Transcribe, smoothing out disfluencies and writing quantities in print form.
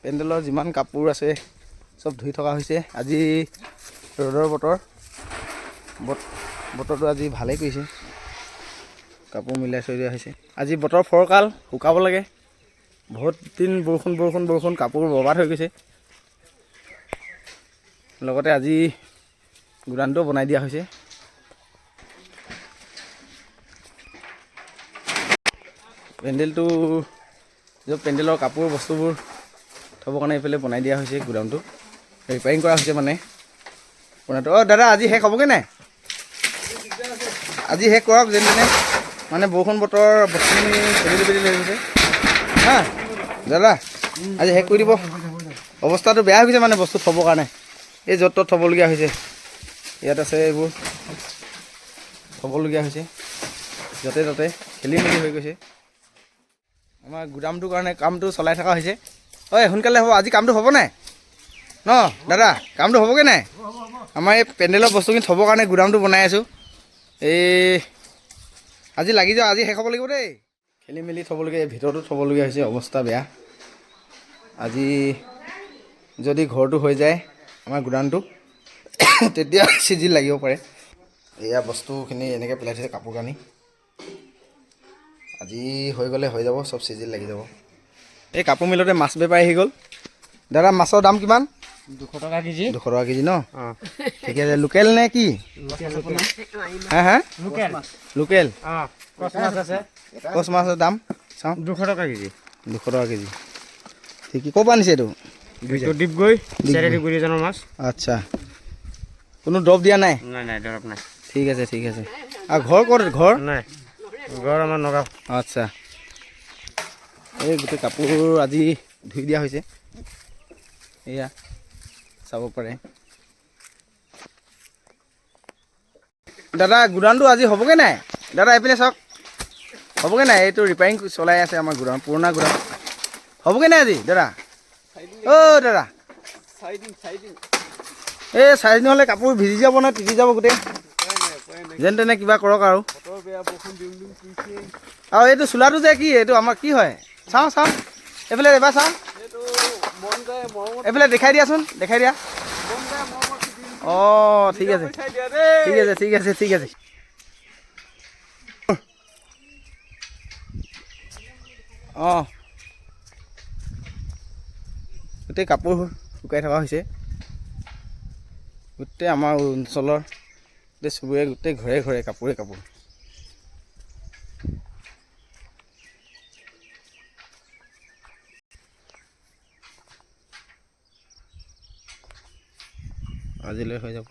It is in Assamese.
পেণ্ডেলৰ যিমান কাপোৰ আছে চব ধুই থকা হৈছে। আজি ৰ'দৰ বতৰটো আজি ভালেই কৰিছে, কাপোৰ মিলাই থৈ দিয়া হৈছে। আজি বতৰ ফৰকাল, শুকাব লাগে। বহুত দিন বৰষুণ কাপোৰ বৰবাদ হৈ গৈছে। লগতে আজি গুদানটোও বনাই দিয়া হৈছে। পেণ্ডেলৰ কাপোৰ বস্তুবোৰ থ'বৰ কাৰণে এইফালে বনাই দিয়া হৈছে। গুদামটো ৰিপেয়াৰিং কৰা হৈছে মানে বনাইটো। দাদা আজি শেষ হ'বগৈ নাই? আজি শেষ কৰক যেন তেনে, মানে বৰষুণ বতৰ বস্তুখিনি খেলি লৈ গৈছে। হা দাদা আজি শেষ কৰি দিব। অৱস্থাটো বেয়া হৈ গৈছে মানে বস্তু থ'বৰ কাৰণে, এই য'ত ত'ত থ'বলগীয়া হৈছে। ইয়াত আছে এইবোৰ থ'বলগীয়া হৈছে, য'তে ত'তে খেলি মেলি হৈ গৈছে। আমাৰ গুদামটোৰ কাৰণে কামটো চলাই থকা হৈছে। ঐ সোনকালে হ'ব, আজি কামটো হ'ব নাই ন দাদা? কামটো হ'বগৈ নাই? আমাৰ এই পেণ্ডেলৰ বস্তুখিনি থ'বৰ কাৰণে গুদামটো বনাই আছোঁ। আজি লাগি যাওঁ, আজি শেষ হ'ব লাগিব দেই। খেলি মেলি থ'বলগীয়া, ভিতৰতো থ'বলগীয়া হৈছে, অৱস্থা বেয়া। আজি যদি ঘৰটো হৈ যায় আমাৰ গুদামটো তেতিয়া চিজিল লাগিব পাৰে। এয়া বস্তুখিনি এনেকৈ পেলাই থৈছে, কাপোৰ কানি। আজি হৈ গ'লে হৈ যাব, চব চিজিল লাগি যাব। এই কাপোৰ মিলতে মাছ বেপাৰী আহি গ'ল। দাদা মাছৰ দাম কিমান? 200 টকা কেজি। 200 টকা কেজি ন? ঠিকে আছে। লোকেল নে কি? হা লোকেল। কচ মাছ আছে। কচ মাছৰ দাম চাওঁ। 200 টকা কেজি। 200 টকা কেজি। ঠিক, ক'ৰ পৰা আনিছে এইটো? ডিপগৈ চেৰাৰি গুৰিজনৰ মাছ। আচ্ছা, কোনো দৰৱ দিয়া নাই? নাই দৰৱ নাই। ঠিক আছে আৰু ঘৰ ক'ত? ঘৰ নাই, ঘৰ আমাৰ নগাঁও। আচ্ছা, এই গোটেই কাপোৰ আজি ধুই দিয়া হৈছে। এয়া চাব পাৰে। দাদা গুদামটো আজি হ'বগৈ নাই? দাদা এইপিনে চাওক, হ'বগৈ নাই? এইটো ৰিপেয়াৰিং চলাই আছে আমাৰ গুদাম, পুৰণা গুদাম। হ'বগৈ নাই আজি দাদা? দাদা এই 4 দিন হ'লে কাপোৰ ভিজি যাব নহয়, তিতি যাব গোটেই। যেন তেনে কিবা কৰক আৰু এইটো চোলাটো যে কি, এইটো আমাৰ কি হয়? চাওঁ এইফালে এবাৰ চাওঁ, এইফালে দেখাই দিয়াচোন, দেখাই দিয়া। ঠিক আছে। গোটেই কাপোৰ শুকাই থকা হৈছে। গোটেই আমাৰ অঞ্চলৰ গোটেই চুবুৰীয়া, গোটেই ঘৰে ঘৰে কাপোৰ। আজিলৈ হৈ যাব।